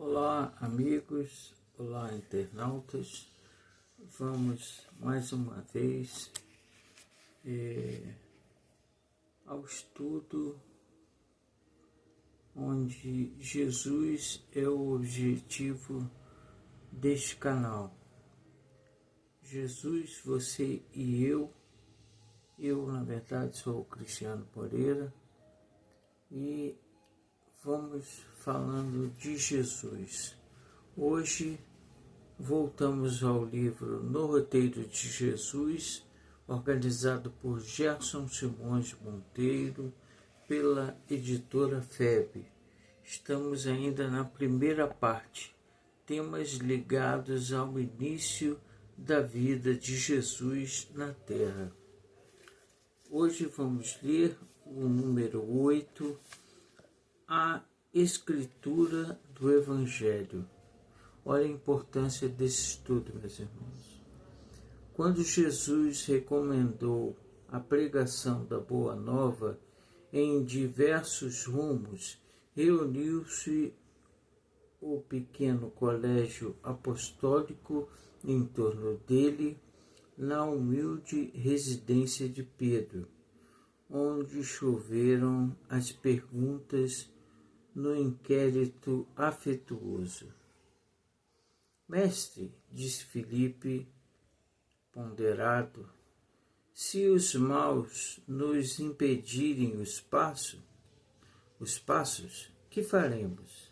Olá, amigos, olá, internautas. Vamos mais uma vez ao estudo onde Jesus é o objetivo deste canal. Jesus, você e eu na verdade sou o Cristiano Moreira e vamos falando de Jesus. Hoje voltamos ao livro No Roteiro de Jesus, organizado por Gerson Simões Monteiro, pela editora FEB. Estamos ainda na primeira parte, temas ligados ao início da vida de Jesus na Terra. Hoje vamos ler o número 8, a Escritura do Evangelho. Olha a importância desse estudo, meus irmãos. Quando Jesus recomendou a pregação da Boa Nova em diversos rumos, reuniu-se o pequeno colégio apostólico em torno dele, na humilde residência de Pedro, onde choveram as perguntas no inquérito afetuoso. Mestre, disse Filipe, ponderado, se os maus nos impedirem os passos, que faremos?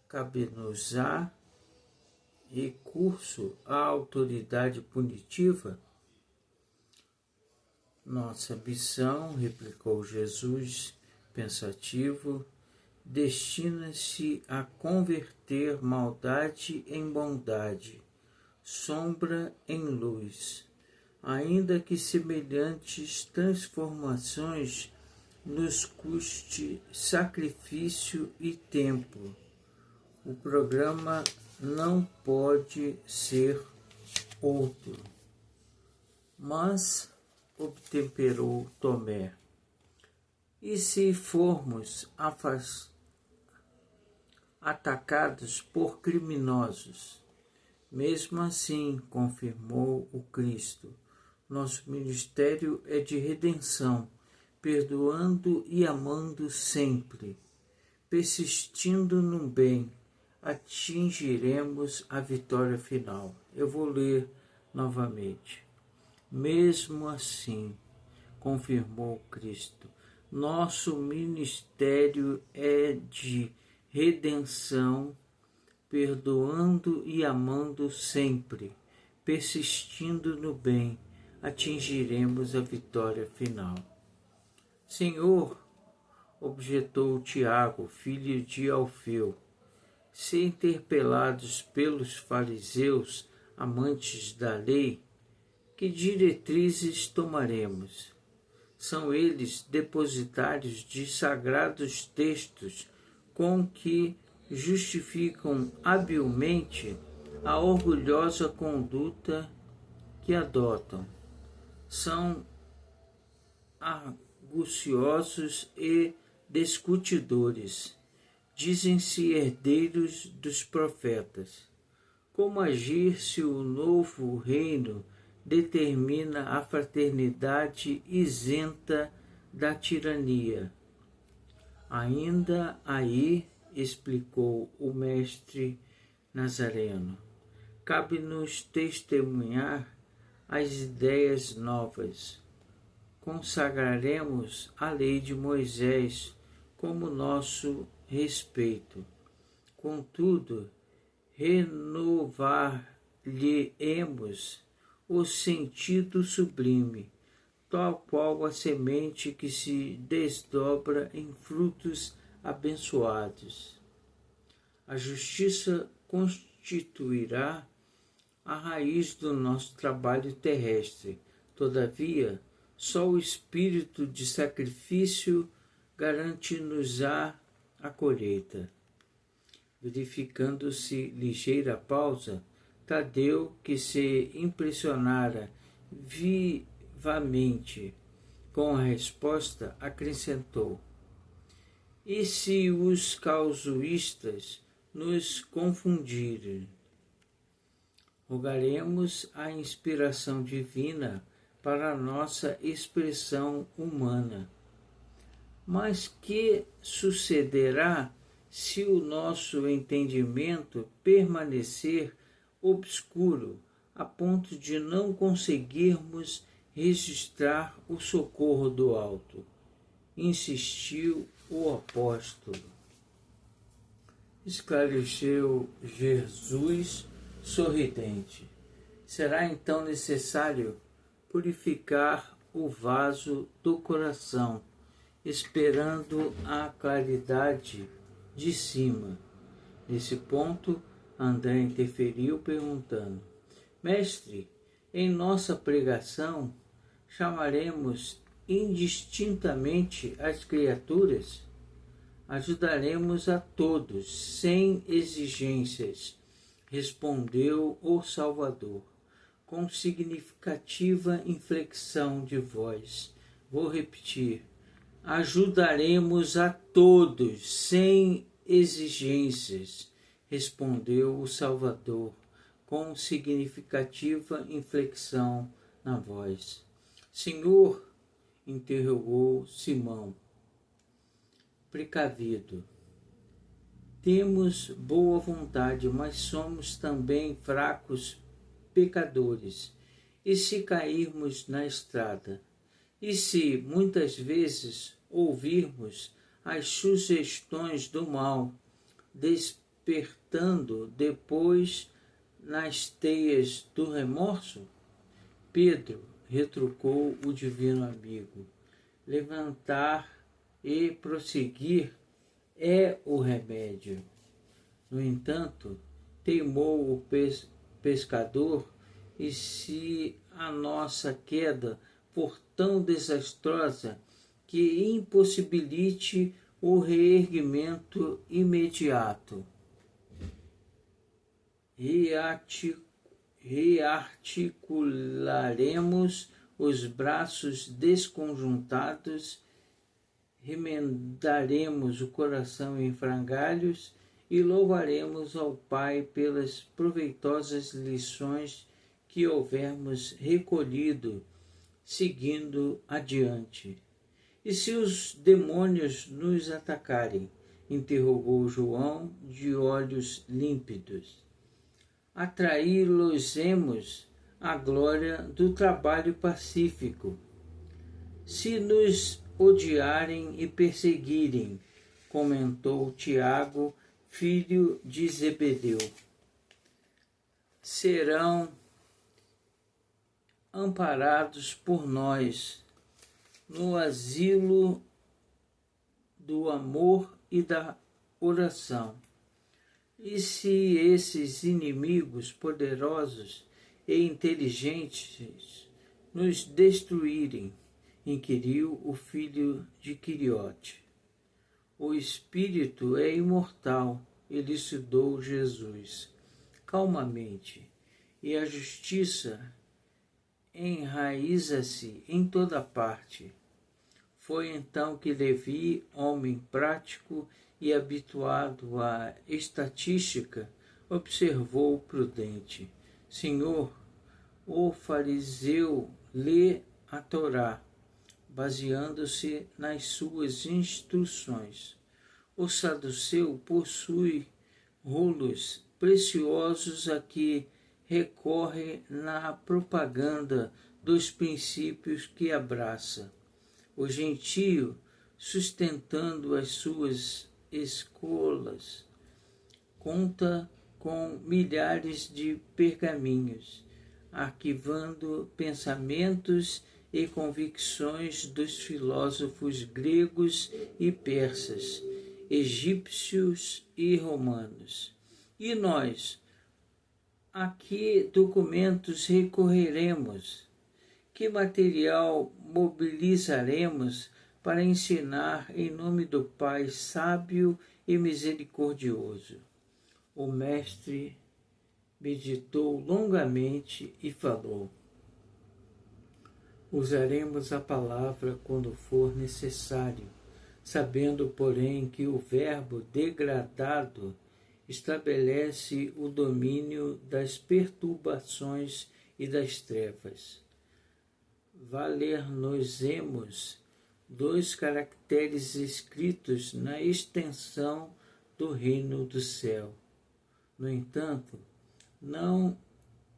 Cabe-nos-á recurso à autoridade punitiva? Nossa missão, replicou Jesus, pensativo, destina-se a converter maldade em bondade, sombra em luz, ainda que semelhantes transformações nos custe sacrifício e tempo. O programa não pode ser outro. Mas, obtemperou Tomé, e se formos atacados por criminosos? Mesmo assim, confirmou o Cristo, nosso ministério é de redenção, perdoando e amando sempre. Persistindo no bem, atingiremos a vitória final. Eu vou ler novamente. Mesmo assim, confirmou Cristo, nosso ministério é de redenção, perdoando e amando sempre, persistindo no bem, atingiremos a vitória final. Senhor, objetou Tiago, filho de Alfeu, se interpelados pelos fariseus, amantes da lei, que diretrizes tomaremos? São eles depositários de sagrados textos com que justificam habilmente a orgulhosa conduta que adotam. São arguciosos e discutidores. Dizem-se herdeiros dos profetas. Como agir se o novo reino determina a fraternidade isenta da tirania? Ainda aí, explicou o mestre Nazareno, cabe-nos testemunhar as ideias novas. Consagraremos a lei de Moisés como nosso respeito. Contudo, renovar-lhe-emos o sentido sublime, tal qual a semente que se desdobra em frutos abençoados. A justiça constituirá a raiz do nosso trabalho terrestre. Todavia, só o espírito de sacrifício garante-nos-á a colheita. Verificando-se ligeira pausa, Tadeu, que se impressionara vivamente com a resposta, acrescentou: e se os casuístas nos confundirem. Rogaremos a inspiração divina para a nossa expressão humana. Mas que sucederá se o nosso entendimento permanecer obscuro, a ponto de não conseguirmos registrar o socorro do alto? Insistiu o apóstolo. Esclareceu Jesus sorridente. Será então necessário purificar o vaso do coração, esperando a claridade de cima. Nesse ponto, André interferiu perguntando: Mestre, em nossa pregação chamaremos indistintamente as criaturas? Ajudaremos a todos, sem exigências, respondeu o Salvador, com significativa inflexão de voz. Vou repetir: ajudaremos a todos, sem exigências, respondeu o Salvador, com significativa inflexão na voz. Senhor, interrogou Simão, precavido. Temos boa vontade, mas somos também fracos pecadores. E se cairmos na estrada? E se muitas vezes ouvirmos as sugestões do mal, despertando depois nas teias do remorso? Pedro, retrucou o divino amigo, levantar e prosseguir é o remédio. No entanto, teimou o pescador, e se a nossa queda for tão desastrosa que impossibilite o reerguimento imediato, rearticularemos os braços desconjuntados, remendaremos o coração em frangalhos e louvaremos ao Pai pelas proveitosas lições que houvermos recolhido, seguindo adiante. E se os demônios nos atacarem? Interrogou João, de olhos límpidos. Atraí-los-emos à glória do trabalho pacífico. Se nos odiarem e perseguirem, comentou Tiago, filho de Zebedeu, serão amparados por nós no asilo do amor e da oração. E se esses inimigos poderosos e inteligentes nos destruírem? Inquiriu o filho de Quiriote. O espírito é imortal, elucidou Jesus, calmamente, e a justiça enraiza-se em toda parte. Foi então que Levi, homem prático e habituado à estatística, observou prudente: Senhor, o fariseu lê a Torá, baseando-se nas suas instruções. O saduceu possui rolos preciosos a que recorre na propaganda dos princípios que abraça. O gentio, sustentando as suas escolas, conta com milhares de pergaminhos, arquivando pensamentos e convicções dos filósofos gregos e persas, egípcios e romanos. E nós, a que documentos recorreremos? Que material mobilizaremos para ensinar em nome do Pai sábio e misericordioso? O mestre meditou longamente e falou: usaremos a palavra quando for necessário, sabendo, porém, que o verbo degradado estabelece o domínio das perturbações e das trevas. Valer-nos-emos dos caracteres escritos na extensão do reino do céu. No entanto, não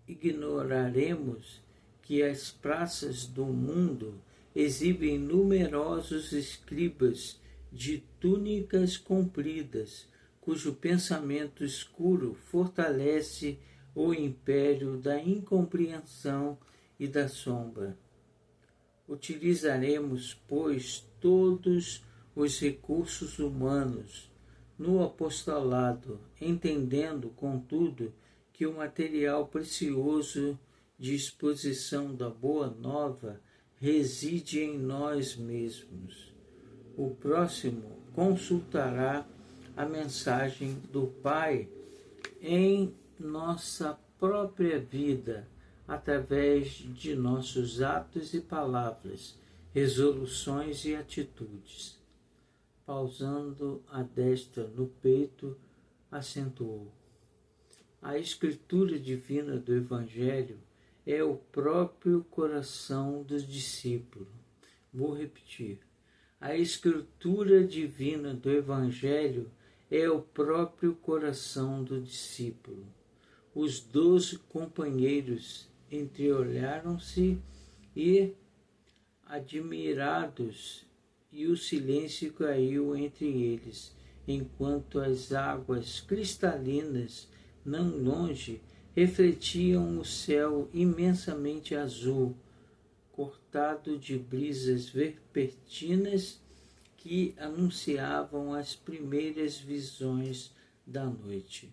ignoraremos que as praças do mundo exibem numerosos escribas de túnicas compridas, cujo pensamento escuro fortalece o império da incompreensão e da sombra. Utilizaremos, pois, todos os recursos humanos no apostolado, entendendo, contudo, que o material precioso de exposição da Boa Nova reside em nós mesmos. O próximo consultará a mensagem do Pai em nossa própria vida, através de nossos atos e palavras, resoluções e atitudes. Pausando a destra no peito, acentuou: a escritura divina do Evangelho é o próprio coração do discípulo. Vou repetir. A escritura divina do Evangelho é o próprio coração do discípulo. Os 12 companheiros entreolharam-se e, admirados, e o silêncio caiu entre eles, enquanto as águas cristalinas, não longe, refletiam o céu imensamente azul, cortado de brisas vespertinas que anunciavam as primeiras visões da noite.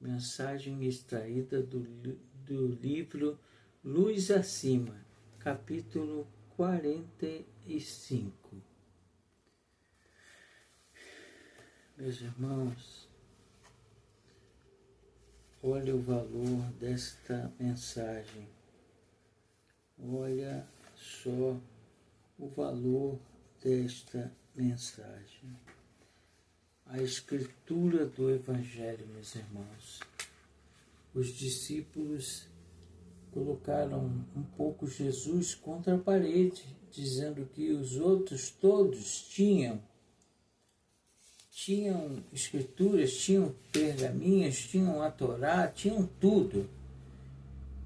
Mensagem extraída do livro Luz Acima, capítulo 45. Meus irmãos, olha o valor desta mensagem. Olha só o valor desta mensagem. A escritura do Evangelho, meus irmãos. Os discípulos colocaram um pouco Jesus contra a parede, dizendo que os outros todos tinham escrituras, tinham pergaminhos, tinham a Torá, tinham tudo.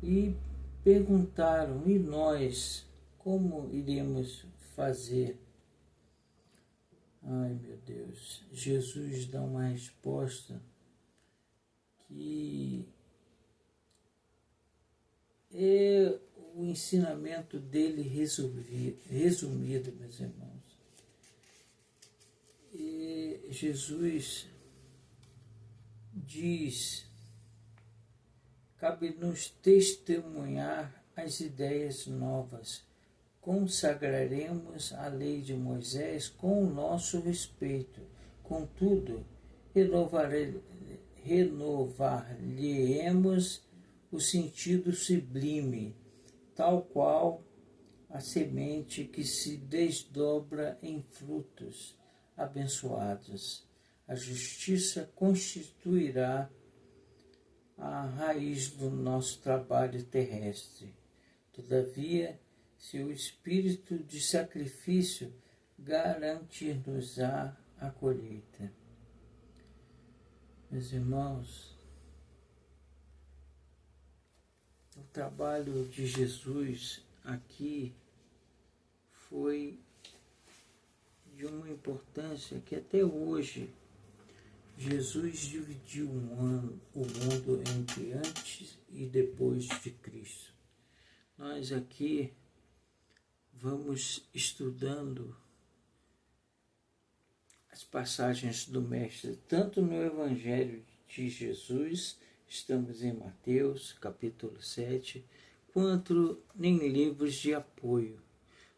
E perguntaram: e nós, como iremos fazer? Ai, meu Deus, Jesus dá uma resposta que é o ensinamento dele resumido, meus irmãos. E Jesus diz: cabe-nos testemunhar as ideias novas. Consagraremos a lei de Moisés com o nosso respeito. Contudo, renovar-lhe-emos o sentido sublime, tal qual a semente que se desdobra em frutos abençoados. A justiça constituirá a raiz do nosso trabalho terrestre. Todavia, seu espírito de sacrifício garantir-nos-á a colheita. Meus irmãos, o trabalho de Jesus aqui foi de uma importância que até hoje Jesus dividiu o mundo entre antes e depois de Cristo. Nós aqui vamos estudando as passagens do Mestre, tanto no Evangelho de Jesus, estamos em Mateus, capítulo 7, quanto em livros de apoio.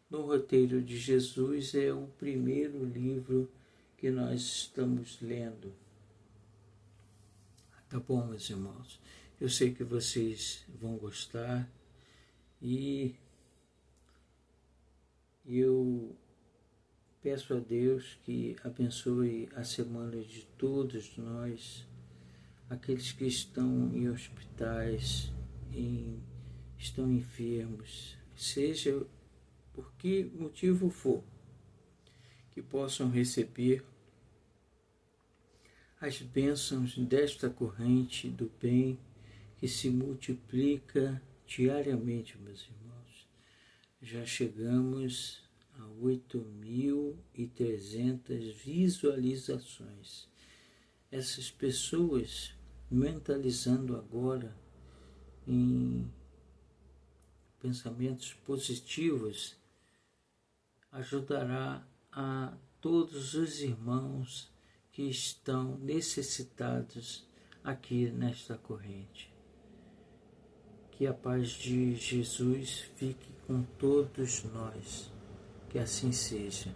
No Roteiro de Jesus é o primeiro livro que nós estamos lendo. Tá bom, meus irmãos? Eu sei que vocês vão gostar e eu peço a Deus que abençoe a semana de todos nós, aqueles que estão em hospitais, estão enfermos, seja por que motivo for, que possam receber as bênçãos desta corrente do bem que se multiplica diariamente, meus irmãos. Já chegamos a 8.300 visualizações. Essas pessoas, mentalizando agora em pensamentos positivos, ajudará a todos os irmãos que estão necessitados aqui nesta corrente. Que a paz de Jesus fique com todos nós, que assim seja.